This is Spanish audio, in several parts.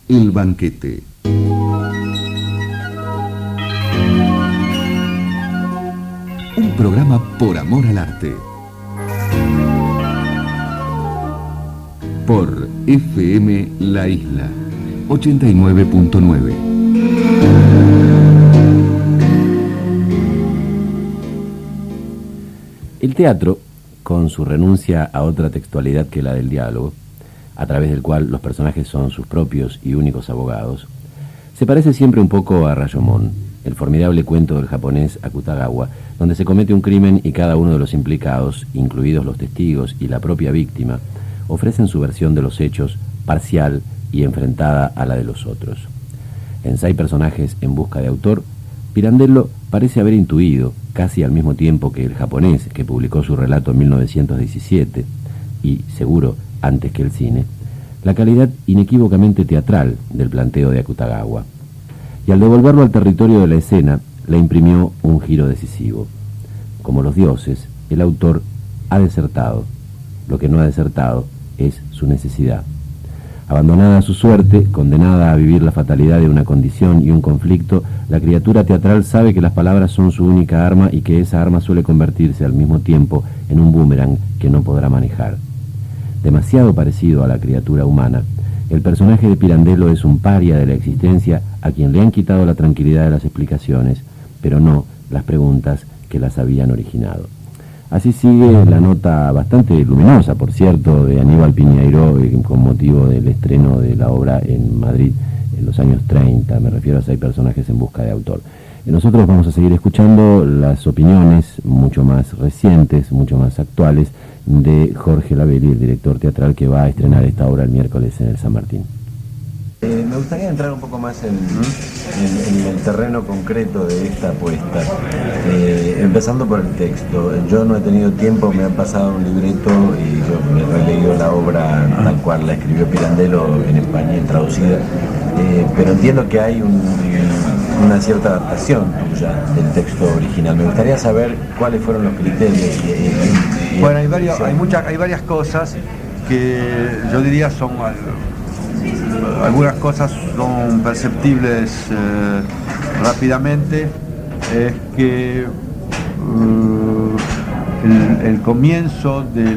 El banquete. Un programa por amor al arte. Por FM La Isla 89.9. El teatro, con su renuncia a otra textualidad que la del diálogo, a través del cual los personajes son sus propios y únicos abogados, se parece siempre un poco a Rashomon, el formidable cuento del japonés Akutagawa, donde se comete un crimen y cada uno de los implicados, incluidos los testigos y la propia víctima, ofrecen su versión de los hechos, parcial y enfrentada a la de los otros. En Seis personajes en busca de autor, Pirandello parece haber intuido, casi al mismo tiempo que el japonés que publicó su relato en 1917, y seguro antes que el cine, la calidad inequívocamente teatral del planteo de Akutagawa. Y al devolverlo al territorio de la escena, le imprimió un giro decisivo. Como los dioses, el autor ha desertado. Lo que no ha desertado es su necesidad. Abandonada a su suerte, condenada a vivir la fatalidad de una condición y un conflicto, la criatura teatral sabe que las palabras son su única arma y que esa arma suele convertirse al mismo tiempo en un boomerang que no podrá manejar. Demasiado parecido a la criatura humana, el personaje de Pirandello es un paria de la existencia a quien le han quitado la tranquilidad de las explicaciones, pero no las preguntas que las habían originado. Así sigue la nota bastante luminosa, por cierto, de Aníbal Piñeiro con motivo del estreno de la obra en Madrid en los años 30, me refiero a Seis personajes en busca de autor. Nosotros vamos a seguir escuchando las opiniones mucho más recientes, mucho más actuales, de Jorge Lavelli, el director teatral que va a estrenar esta obra el miércoles en el San Martín. Me gustaría entrar un poco más en el terreno concreto de esta apuesta, empezando por el texto. Yo no he tenido tiempo, me han pasado un libreto y yo me he releído la obra tal cual la escribió Pirandello en español traducida, pero entiendo que hay una cierta adaptación tuya del texto original. Me gustaría saber cuáles fueron los criterios. Bueno, hay varias cosas que yo diría son... Algunas cosas son perceptibles rápidamente. Es que el comienzo de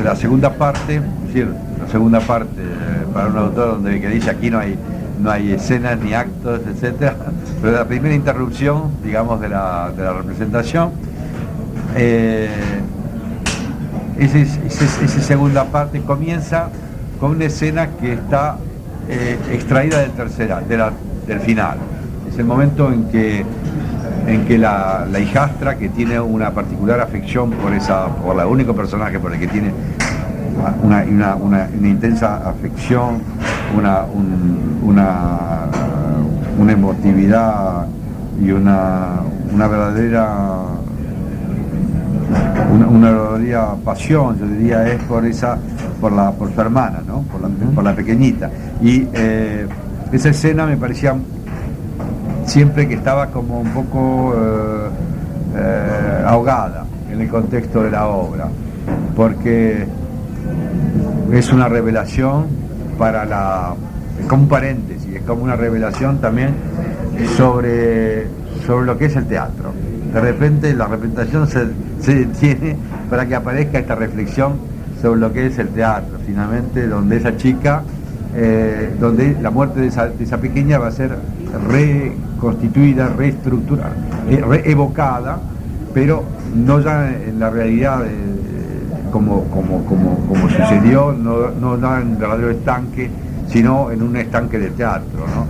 la segunda parte, es decir, la segunda parte para un autor donde que dice aquí no hay escenas ni actos, etcétera, pero la primera interrupción, digamos, de la representación, esa segunda parte comienza con una escena que está extraída del final. Es el momento en que la hijastra, que tiene una particular afección por el único personaje por el que tiene una intensa afección, una emotividad y una verdadera pasión, yo diría, es por su hermana, ¿no? por la pequeñita. Y esa escena me parecía siempre que estaba como un poco ahogada en el contexto de la obra, porque es una revelación es como un paréntesis, es como una revelación también sobre lo que es el teatro. De repente la representación se detiene para que aparezca esta reflexión sobre lo que es el teatro, finalmente, donde esa chica, donde la muerte de esa pequeña va a ser reconstituida, reestructurada, reevocada, pero no ya en la realidad como sucedió, no en un verdadero estanque, sino en un estanque de teatro, ¿no?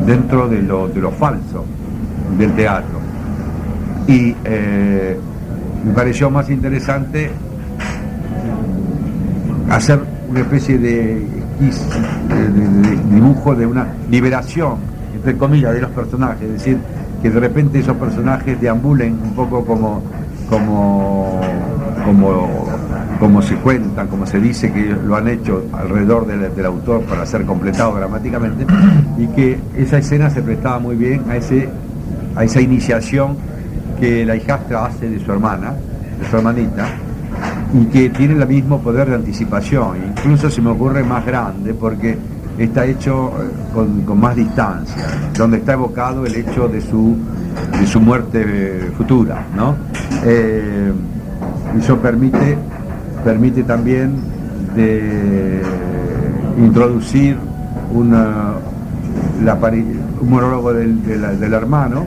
Dentro de lo falso del teatro. Y me pareció más interesante hacer una especie de dibujo de una liberación, entre comillas, de los personajes, es decir, que de repente esos personajes deambulen un poco como se cuentan, como se dice que lo han hecho alrededor del autor para ser completado dramáticamente, y que esa escena se prestaba muy bien a esa iniciación que la hijastra hace de su hermanita, y que tiene el mismo poder de anticipación, incluso se me ocurre más grande porque está hecho con más distancia, donde está evocado el hecho de su muerte futura, ¿no? Eso permite también de introducir un monólogo del hermano,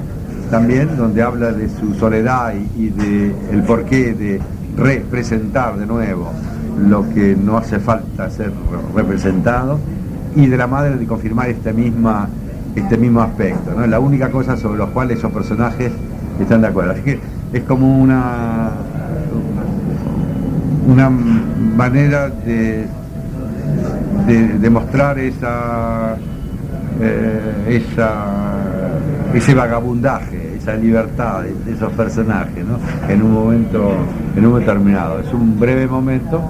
también donde habla de su soledad y de el porqué de representar de nuevo lo que no hace falta ser representado, y de la madre de confirmar este mismo aspecto, ¿no? La única cosa sobre los cuales esos personajes están de acuerdo. Así que es como una manera de demostrar ese vagabundaje, esa libertad de esos personajes, ¿no? En un momento determinado. Es un breve momento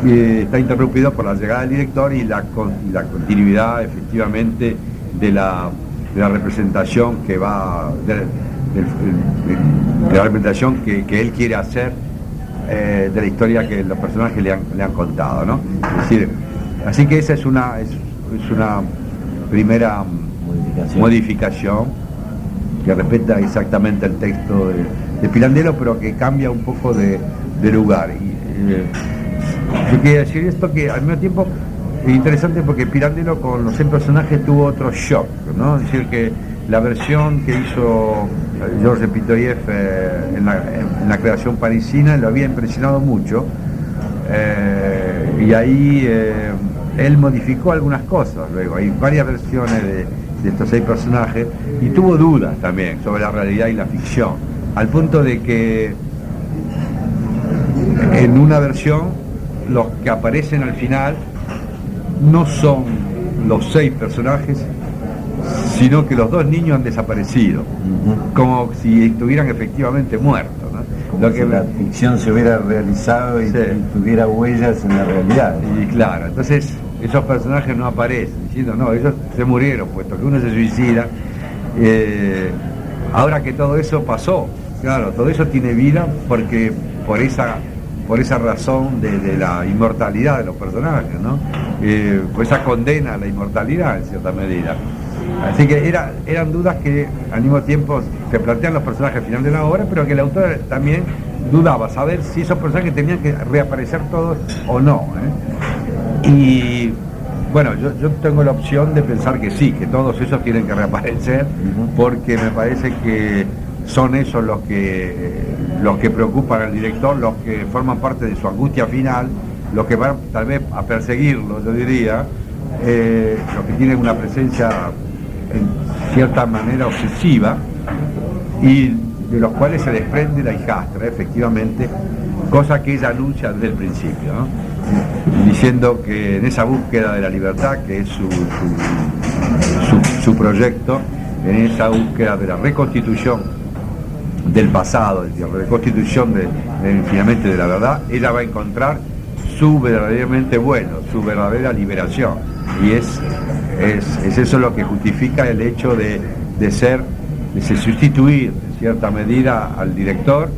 que está interrumpido por la llegada del director y la continuidad efectivamente de la representación que va de la representación que él quiere hacer de la historia que los personajes le han contado, ¿no? Es decir, así que esa es una primera modificación que respeta exactamente el texto de Pirandello, pero que cambia un poco de lugar. Yo quería decir esto, que al mismo tiempo es interesante porque Pirandello con los 100 personajes tuvo otro shock, ¿no? Es decir, que la versión que hizo Georges Pitoyev en la creación parisina lo había impresionado mucho, y ahí él modificó algunas cosas. Luego hay varias versiones de estos 6 personajes y tuvo dudas también sobre la realidad y la ficción, al punto de que en una versión los que aparecen al final no son los 6 personajes, sino que los 2 niños han desaparecido, como si estuvieran efectivamente muertos, ¿no? Como si la ficción se hubiera realizado y tuviera huellas en la realidad. Y claro, entonces esos personajes no aparecen, diciendo, no, ellos se murieron, puesto que uno se suicida. Ahora que todo eso pasó, claro, todo eso tiene vida porque por esa razón de la inmortalidad de los personajes, ¿no? Por esa condena a la inmortalidad en cierta medida. Así que eran dudas que al mismo tiempo se plantean los personajes al final de la obra, pero que el autor también dudaba, saber si esos personajes tenían que reaparecer todos o no, ¿eh? Y bueno, yo tengo la opción de pensar que sí, que todos esos tienen que reaparecer, porque me parece que son esos los que preocupan al director, los que forman parte de su angustia final, los que van tal vez a perseguirlo, yo diría, los que tienen una presencia en cierta manera obsesiva y de los cuales se desprende la hijastra, efectivamente, cosa que ella anuncia desde el principio, ¿no? Diciendo que en esa búsqueda de la libertad, que es su proyecto, en esa búsqueda de la reconstitución del pasado, de la reconstitución finalmente de la verdad, ella va a encontrar su verdaderamente bueno, su verdadera liberación. Y es eso lo que justifica el hecho de sustituir en cierta medida al director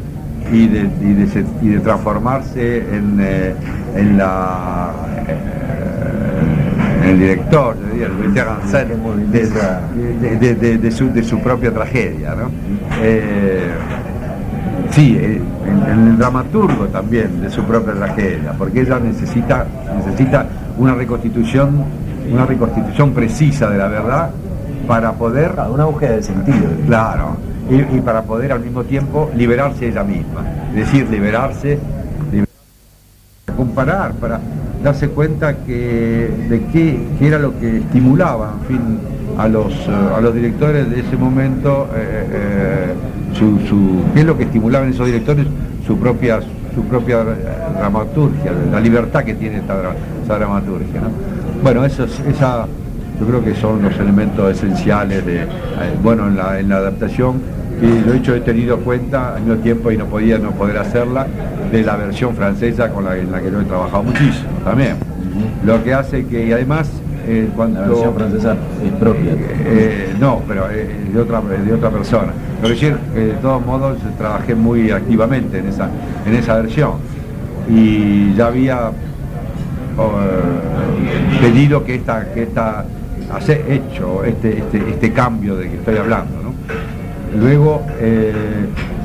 y de transformarse en el director, de su propia tragedia, ¿no? Sí, en el dramaturgo también de su propia tragedia, porque ella necesita una reconstitución precisa de la verdad para poder... Claro, una búsqueda de sentido. Claro, y para poder al mismo tiempo liberarse ella misma, es decir, liberarse, comparar, para darse cuenta de qué era lo que estimulaba, en fin, a los directores de ese momento, qué es lo que estimulaba en esos directores su propia dramaturgia, la libertad que tiene esa dramaturgia, ¿no? Bueno, yo creo que son los elementos esenciales en la adaptación, que he tenido cuenta al mismo tiempo y no podía no poder hacerla, de la versión francesa en la que yo he trabajado muchísimo también. Lo que hace que, y además, cuando... La versión francesa es propia. No, pero de otra persona. Pero decir, de todos modos trabajé muy activamente en esa versión. y ya había pedido que hecho este cambio del que estoy hablando, ¿no? Luego,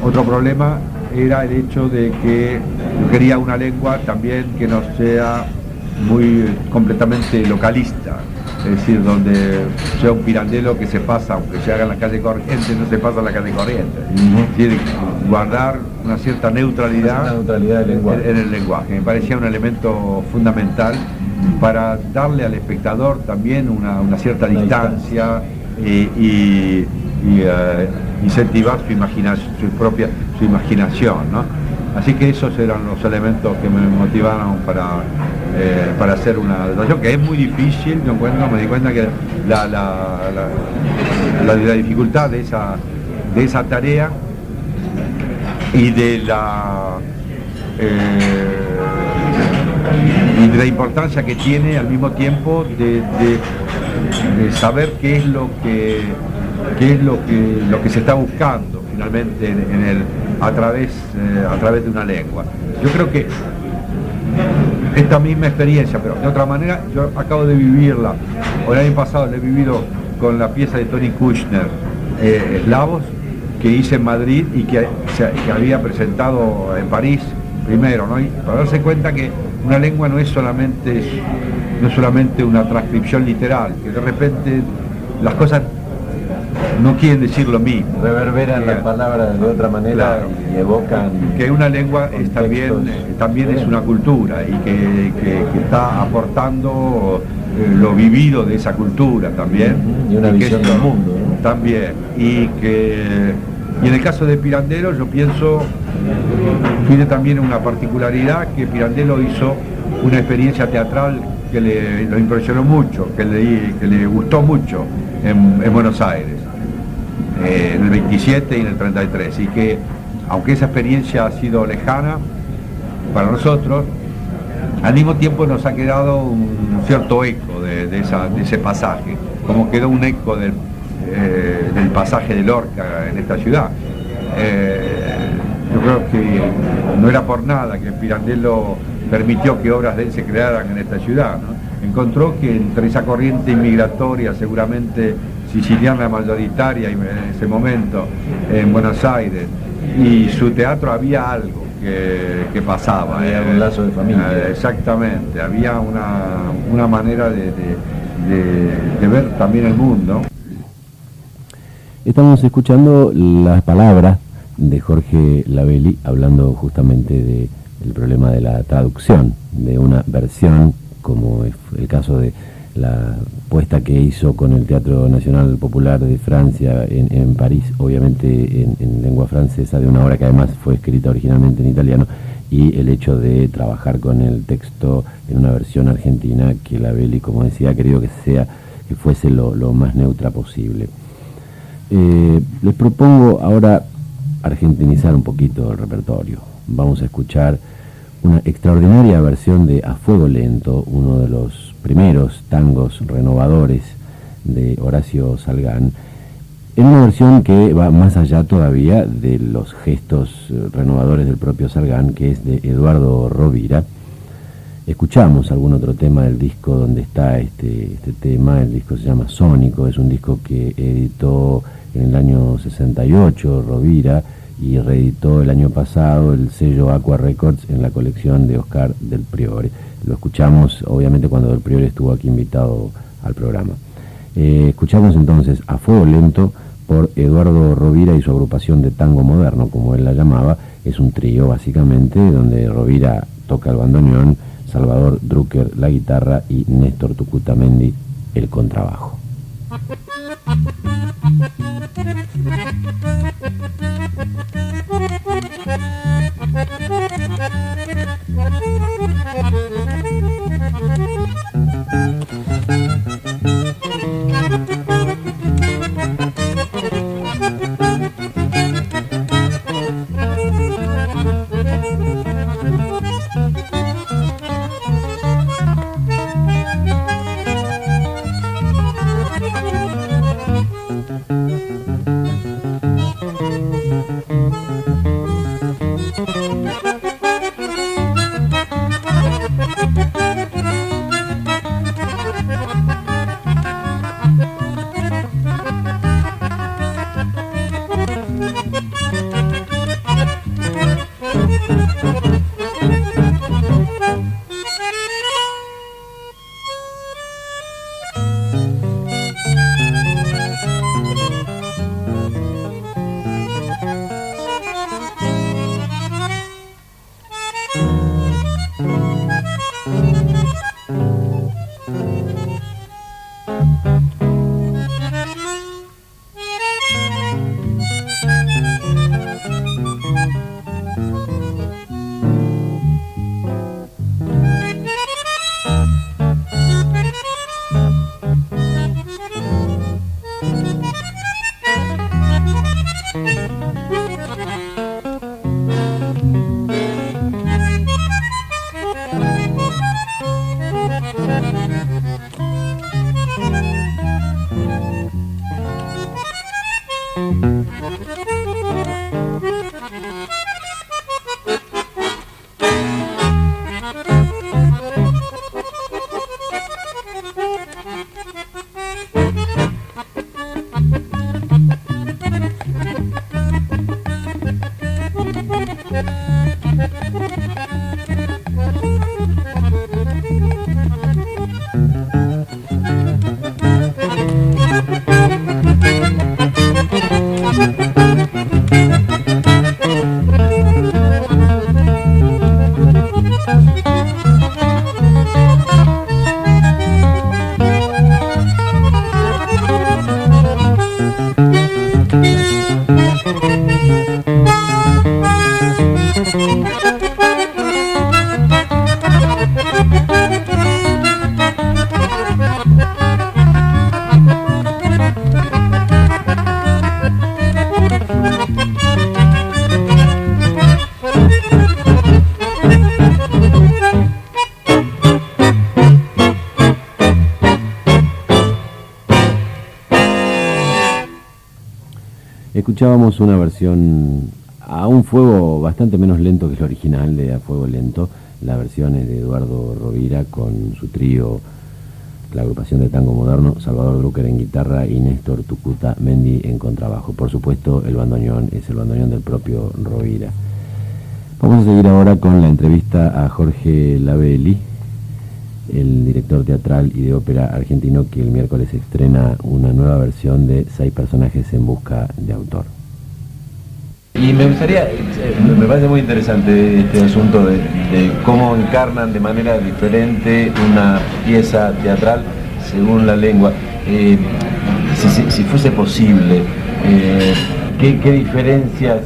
otro problema era el hecho de que yo quería una lengua también que no sea muy completamente localista, es decir, donde sea un Pirandello que se pasa, aunque se haga en la calle Corrientes, no se pasa en la calle Corrientes. Es decir, guardar una cierta neutralidad del lenguaje. En el lenguaje. Me parecía un elemento fundamental para darle al espectador también una cierta distancia y incentivar su imaginación, ¿no? Así que esos eran los elementos que me motivaron para hacer una adaptación, que es muy difícil. Me di cuenta que la dificultad de esa tarea y de la importancia que tiene al mismo tiempo de saber qué es lo que se está buscando finalmente a través de una lengua. Yo creo que esta misma experiencia, pero de otra manera, yo acabo de vivirla, o el año pasado la he vivido con la pieza de Tony Kushner, Eslavos, que hice en Madrid y que había presentado en París primero, ¿no? Y para darse cuenta que una lengua no es solamente una transcripción literal, que de repente las cosas no quieren decir lo mismo. Reverberan las palabras de otra manera, claro, y evocan... Que una lengua también es una cultura y que está aportando lo vivido de esa cultura también. Y una visión del mundo, ¿no? También. Y en el caso de Pirandello yo pienso, tiene también una particularidad, que Pirandello hizo una experiencia teatral que lo impresionó mucho, que le gustó mucho en Buenos Aires, en el 27 y en el 33, y que aunque esa experiencia ha sido lejana para nosotros, al mismo tiempo nos ha quedado un cierto eco de ese pasaje, como quedó un eco del pasaje de Lorca en esta ciudad. Yo creo que no era por nada que Pirandello permitió que obras de él se crearan en esta ciudad, ¿no? Encontró que entre esa corriente inmigratoria, seguramente siciliana mayoritaria en ese momento en Buenos Aires, y su teatro, había algo que pasaba. Había un lazo de familia. Exactamente, había una manera de ver también el mundo. Estamos escuchando las palabras de Jorge Labelli hablando justamente del problema de la traducción de una versión, como es el caso de la puesta que hizo con el Teatro Nacional Popular de Francia en París, obviamente en lengua francesa, de una obra que además fue escrita originalmente en italiano, y el hecho de trabajar con el texto en una versión argentina que Labelli, como decía, ha querido que fuese lo más neutra posible. Les propongo ahora argentinizar un poquito el repertorio. Vamos a escuchar una extraordinaria versión de A Fuego Lento, uno de los primeros tangos renovadores de Horacio Salgán, en una versión que va más allá todavía de los gestos renovadores del propio Salgán, que es de Eduardo Rovira. Escuchamos algún otro tema del disco donde está este tema. El disco se llama Sónico, es un disco que editó en el año 68 Rovira y reeditó el año pasado el sello Aqua Records en la colección de Oscar Del Priore. Lo escuchamos obviamente cuando Del Priore estuvo aquí invitado al programa. Escuchamos entonces A Fuego Lento por Eduardo Rovira y su agrupación de tango moderno, como él la llamaba. Es un trío básicamente, donde Rovira toca el bandoneón, Salvador Drucker la guitarra y Néstor Tucutamendi el contrabajo. Escuchábamos una versión a un fuego bastante menos lento que el original de A Fuego Lento. La versión es de Eduardo Rovira con su trío, la agrupación de tango moderno, Salvador Drucker en guitarra y Néstor Tucuta Mendi en contrabajo. Por supuesto, el bandoneón es el bandoneón del propio Rovira. Vamos a seguir ahora con la entrevista a Jorge Labelli, el director teatral y de ópera argentino, que el miércoles estrena una nueva versión de 6 personajes en busca de autor. Y me gustaría, me parece muy interesante este asunto de cómo encarnan de manera diferente una pieza teatral según la lengua. Si fuese posible, ¿qué diferencias,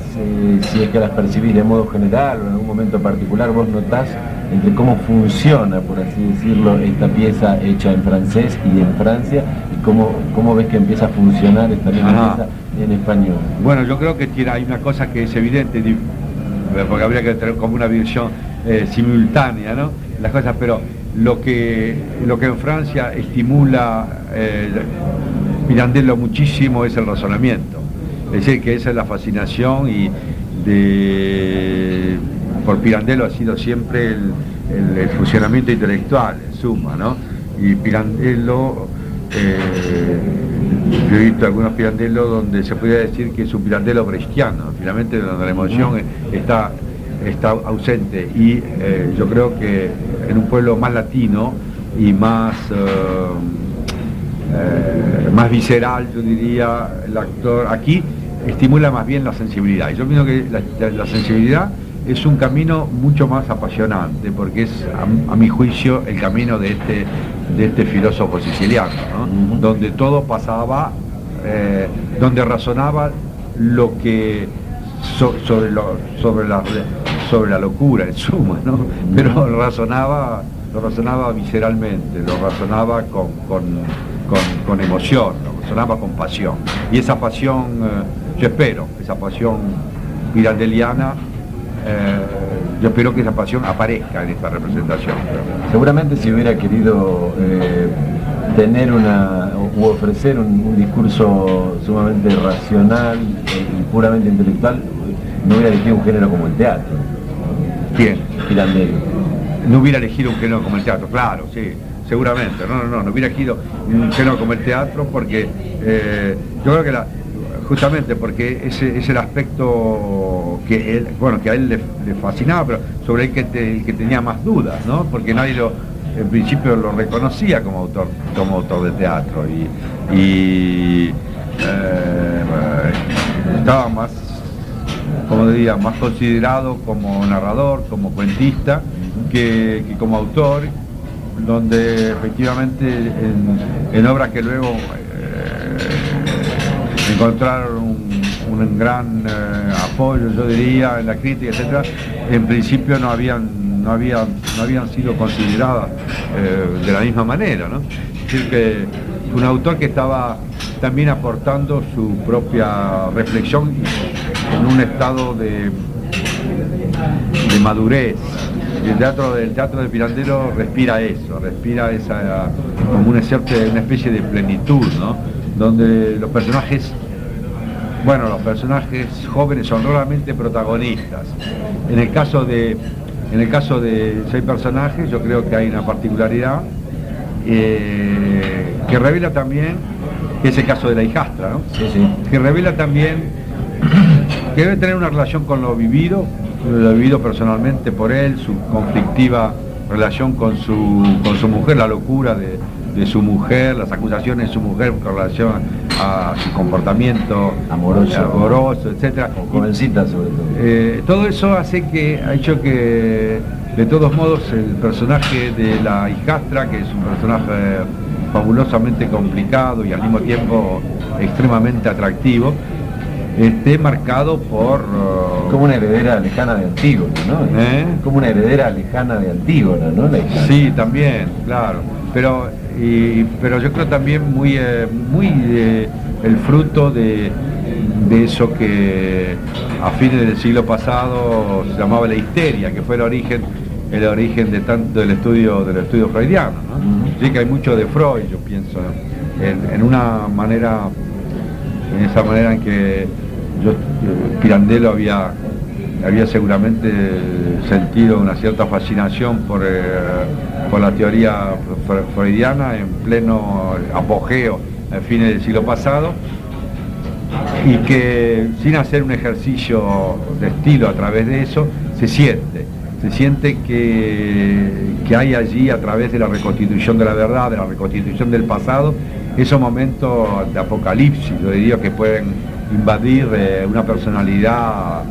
si es que las percibís de modo general o en algún momento particular, vos notás entre cómo funciona, por así decirlo, esta pieza hecha en francés y en Francia, y cómo ves que empieza a funcionar esta misma pieza en español? Bueno, yo creo que hay una cosa que es evidente, porque habría que tener como una visión simultánea, ¿no? Las cosas, pero lo que en Francia estimula Pirandello muchísimo es el razonamiento. Es decir, que esa es la fascinación por Pirandello ha sido siempre el funcionamiento intelectual, en suma, ¿no? Y Pirandello, yo he visto algunos Pirandello donde se podría decir que es un Pirandello brechtiano, finalmente donde la emoción está ausente, y yo creo que en un pueblo más latino y más visceral, yo diría, el actor aquí estimula más bien la sensibilidad. Y yo pienso que la sensibilidad es un camino mucho más apasionante, porque es, a mi juicio, el camino de este filósofo siciliano, ¿no? Donde todo pasaba, donde razonaba lo que sobre la locura, en suma, ¿no? Pero lo razonaba visceralmente, lo razonaba con emoción, lo razonaba con pasión. Y esa pasión, yo espero, esa pasión pirandelliana, yo espero que esa pasión aparezca en esta representación. Seguramente si hubiera querido tener u ofrecer un discurso sumamente racional y puramente intelectual, no hubiera elegido un género como el teatro. ¿Quién? Pirandello. No hubiera elegido un género como el teatro, claro, sí, seguramente. No hubiera elegido un género como el teatro porque yo creo que justamente porque ese es el aspecto que a él le fascinaba, pero sobre el que tenía más dudas, ¿no? Porque nadie en principio lo reconocía como autor de teatro y estaba más, como diría, más considerado como narrador, como cuentista, que como autor, donde efectivamente en obras que luego encontraron un gran apoyo, yo diría, en la crítica, etcétera, en principio no habían sido consideradas de la misma manera, ¿no? Es decir, que un autor que estaba también aportando su propia reflexión en un estado de madurez. Y el teatro de Pirandello respira eso, respira esa como una especie de plenitud, ¿no? Donde los personajes jóvenes son realmente protagonistas. En el caso de 6 personajes, yo creo que hay una particularidad que revela también, que es el caso de la hijastra, ¿no? Sí, sí. Que revela también que debe tener una relación con lo vivido personalmente por él, su conflictiva relación con su mujer, la locura de su mujer, las acusaciones de su mujer con relación a su comportamiento amoroso, etcétera. Jovencita sobre todo. Todo eso ha hecho que, de todos modos, el personaje de la hijastra, que es un personaje fabulosamente complicado y al mismo tiempo extremadamente atractivo, esté marcado por... como una heredera lejana de Antígona, ¿no? Como una heredera lejana de Antígona, ¿no? Sí, también, claro. Pero yo creo también muy el fruto de eso que a fines del siglo pasado se llamaba la histeria, que fue el origen de tanto del estudio freudiano, ¿no? Sí, que hay mucho de Freud, yo pienso, en esa manera en que Pirandello había seguramente sentido una cierta fascinación por la teoría freudiana en pleno apogeo a fines del siglo pasado, y que sin hacer un ejercicio de estilo a través de eso, se siente que hay allí, a través de la reconstitución de la verdad, de la reconstitución del pasado, esos momentos de apocalipsis, yo diría, que pueden invadir una personalidad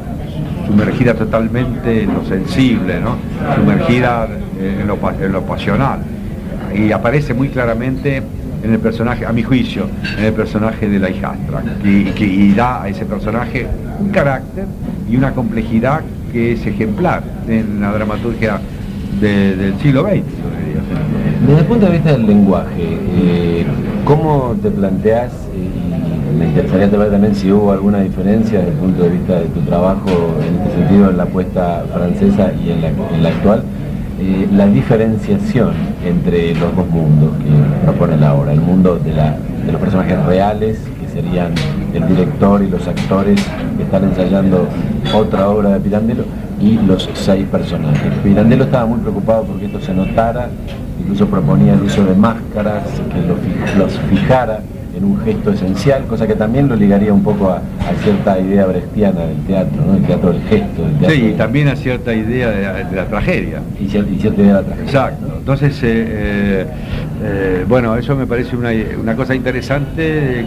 sumergida totalmente en lo sensible, ¿no? Sumergida en lo pasional. Y aparece muy claramente en el personaje, a mi juicio, en el personaje de la hijastra, y da a ese personaje un carácter y una complejidad que es ejemplar en la dramaturgia del siglo XX, yo diría. Desde el punto de vista del lenguaje, ¿cómo te planteás, y me interesaría saber también si hubo alguna diferencia desde el punto de vista de tu trabajo en este sentido, en la apuesta francesa y en la actual, la diferenciación entre los dos mundos que propone la obra, el mundo de los personajes reales, que serían el director y los actores que están ensayando otra obra de Pirandello, y los 6 personajes? Pirandello estaba muy preocupado porque esto se notara, incluso proponía el uso de máscaras que los fijara en un gesto esencial, cosa que también lo ligaría un poco a cierta idea brechtiana del teatro, ¿no? El teatro del gesto. El teatro, sí, y también a cierta idea de la tragedia. Y cierta idea de la tragedia. Exacto. Entonces, bueno, eso me parece una cosa interesante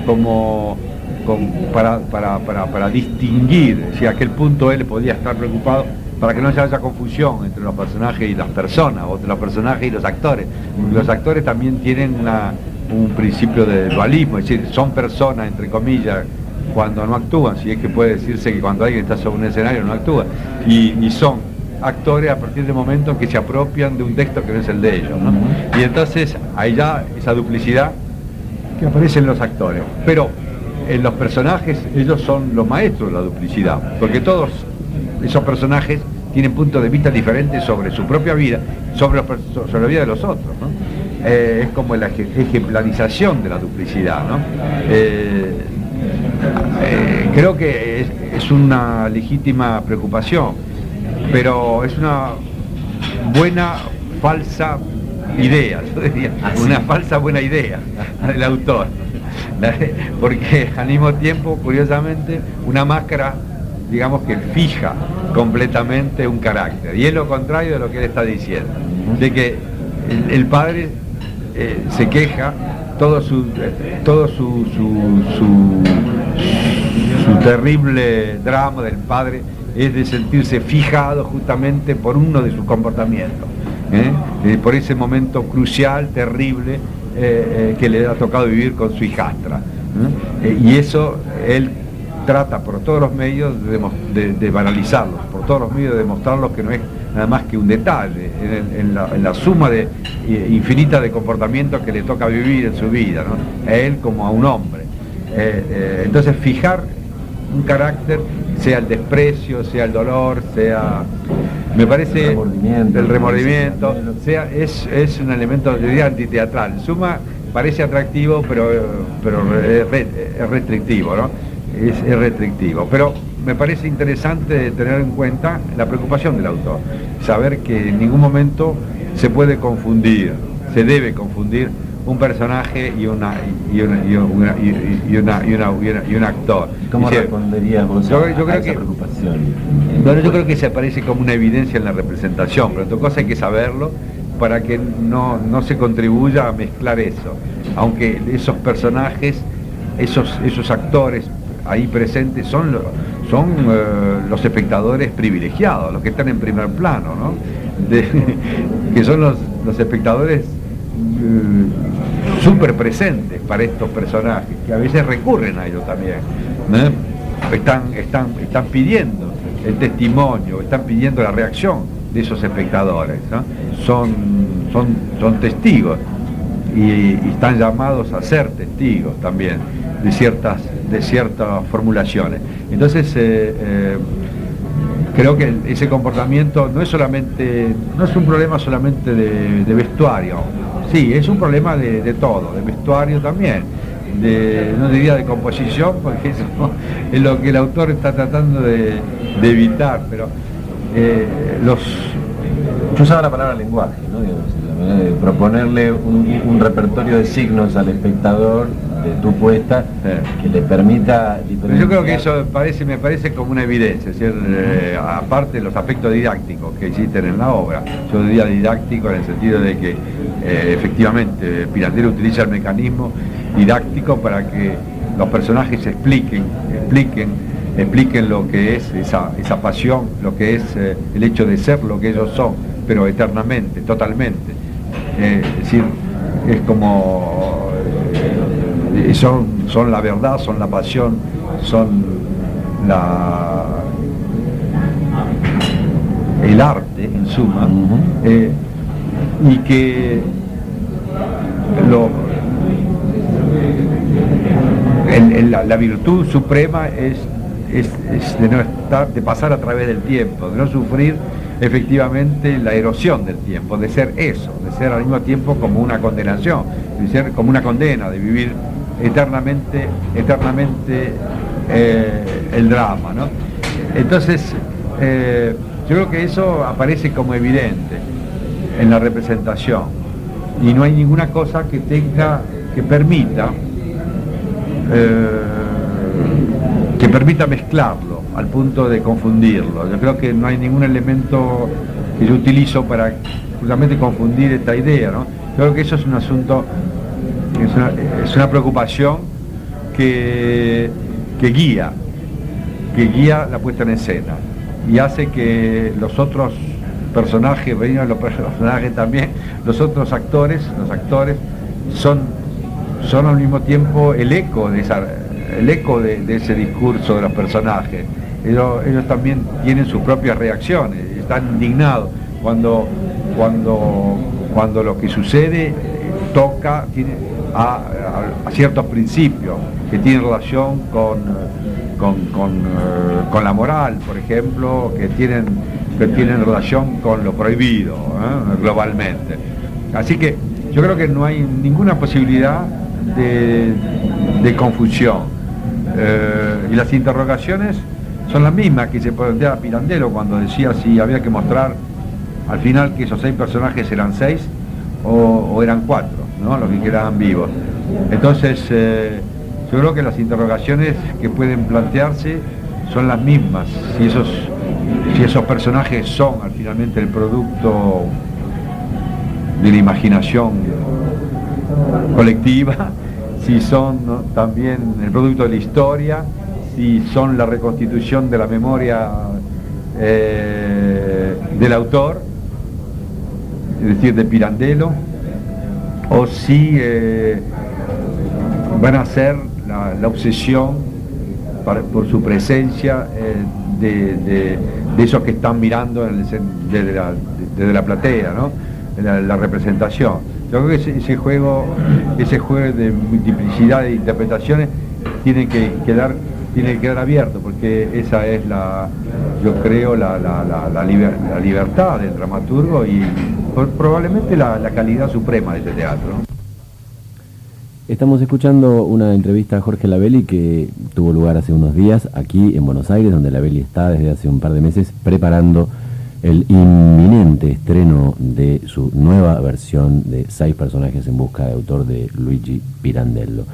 para distinguir si a aquel punto él podía estar preocupado, para que no haya confusión entre los personajes y las personas, o entre los personajes y los actores. Los actores también tienen un principio de dualismo, es decir, son personas, entre comillas, cuando no actúan, si es que puede decirse que cuando alguien está sobre un escenario no actúa, y son actores a partir del momento en que se apropian de un texto que no es el de ellos, ¿no? Y entonces hay ya esa duplicidad que aparece en los actores, pero en los personajes ellos son los maestros de la duplicidad, porque todos esos personajes tienen puntos de vista diferentes sobre su propia vida, sobre la vida de los otros, ¿no? Es como la ejemplarización de la duplicidad, ¿no? Creo que es una legítima preocupación, pero es una buena falsa idea, yo diría, una falsa buena idea del autor, porque al mismo tiempo, curiosamente, una máscara, digamos, que fija completamente un carácter, y es lo contrario de lo que él está diciendo, de que el padre se queja, todo su terrible drama del padre es de sentirse fijado justamente por uno de sus comportamientos, por ese momento crucial, terrible, que le ha tocado vivir con su hijastra, y eso él trata por todos los medios de banalizarlos, por todos los medios de demostrarlos que no es nada más que un detalle en la suma infinita de comportamientos que le toca vivir en su vida, ¿no? A él como a un hombre. Entonces fijar un carácter, sea el desprecio, sea el dolor, sea, me parece, el remordimiento, es un elemento, yo diría, antiteatral. En suma, parece atractivo, pero es restrictivo, ¿no? Es restrictivo, pero me parece interesante tener en cuenta la preocupación del autor, saber que en ningún momento se puede confundir, se debe confundir un personaje y un actor. ¿Cómo responderías vos a esa preocupación? Bueno, yo creo que se aparece como una evidencia en la representación, pero en todo caso hay que saberlo para que no se contribuya a mezclar eso, aunque esos personajes, esos actores ahí presentes son los espectadores privilegiados, los que están en primer plano, ¿no? Que son los espectadores súper presentes para estos personajes, que a veces recurren a ellos también, ¿no? Están pidiendo el testimonio, están pidiendo la reacción de esos espectadores, ¿no? Son testigos y están llamados a ser testigos también de ciertas formulaciones. Entonces creo que ese comportamiento no es un problema solamente de vestuario, sí, es un problema de todo, de vestuario también, no diría de composición, porque eso es lo que el autor está tratando de evitar, pero Yo usaba la palabra lenguaje, ¿no? Digamos, la manera de proponerle un repertorio de signos al espectador de tu puesta que le permita diferenciar. Pero yo creo que eso me parece como una evidencia, es decir, aparte de los aspectos didácticos que existen en la obra, yo diría didáctico en el sentido de que efectivamente Pirandello utiliza el mecanismo didáctico para que los personajes expliquen lo que es esa pasión, lo que es el hecho de ser lo que ellos son, pero eternamente, totalmente. Es decir, es como son la verdad, son la pasión, son el arte en suma, y que la virtud suprema es de no estar, de pasar a través del tiempo, de no sufrir efectivamente la erosión del tiempo, de ser eso, de ser al mismo tiempo como una condenación, de ser como una condena, de vivir eternamente el drama, ¿no? Entonces, yo creo que eso aparece como evidente en la representación y no hay ninguna cosa que permita mezclarlo al punto de confundirlo. Yo creo que no hay ningún elemento que yo utilizo para justamente confundir esta idea, ¿no? Yo creo que eso es un asunto, es una preocupación que guía la puesta en escena y hace que los otros personajes, los personajes también, los otros actores, son al mismo tiempo el eco de ese discurso de los personajes. Ellos también tienen sus propias reacciones, están indignados cuando lo que sucede toca a ciertos principios que tienen relación con la moral, por ejemplo, que tienen relación con lo prohibido, globalmente. Así que yo creo que no hay ninguna posibilidad de confusión. Y las interrogaciones son las mismas que se planteaba Pirandello cuando decía si había que mostrar al final que esos 6 personajes eran 6 o eran 4, ¿no? Los que quedaban vivos. Entonces, yo creo que las interrogaciones que pueden plantearse son las mismas. Si esos personajes son finalmente el producto de la imaginación colectiva, si son, ¿no?, también el producto de la historia, si son la reconstitución de la memoria del autor, es decir, de Pirandello, o si van a ser la obsesión por su presencia de esos que están mirando desde la platea, ¿no?, la representación. Yo creo que ese juego de multiplicidad de interpretaciones tiene que quedar abierto, porque esa es yo creo la libertad del dramaturgo y probablemente la calidad suprema de este teatro, ¿no? Estamos escuchando una entrevista a Jorge Lavelli que tuvo lugar hace unos días aquí en Buenos Aires, donde Lavelli está desde hace un par de meses preparando el inminente estreno de su nueva versión de 6 personajes en busca de autor de Luigi Pirandello.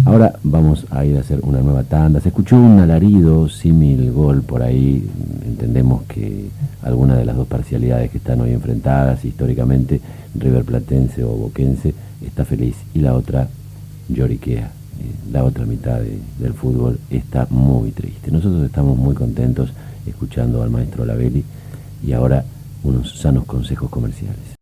Ahora vamos a ir a hacer una nueva tanda. Se escuchó un alarido símil gol por ahí. Entendemos que alguna de las dos parcialidades que están hoy enfrentadas históricamente, River Platense o Boquense, está feliz y la otra lloriquea. La otra mitad del fútbol está muy triste. Nosotros estamos muy contentos escuchando al maestro Lavelli y ahora unos sanos consejos comerciales.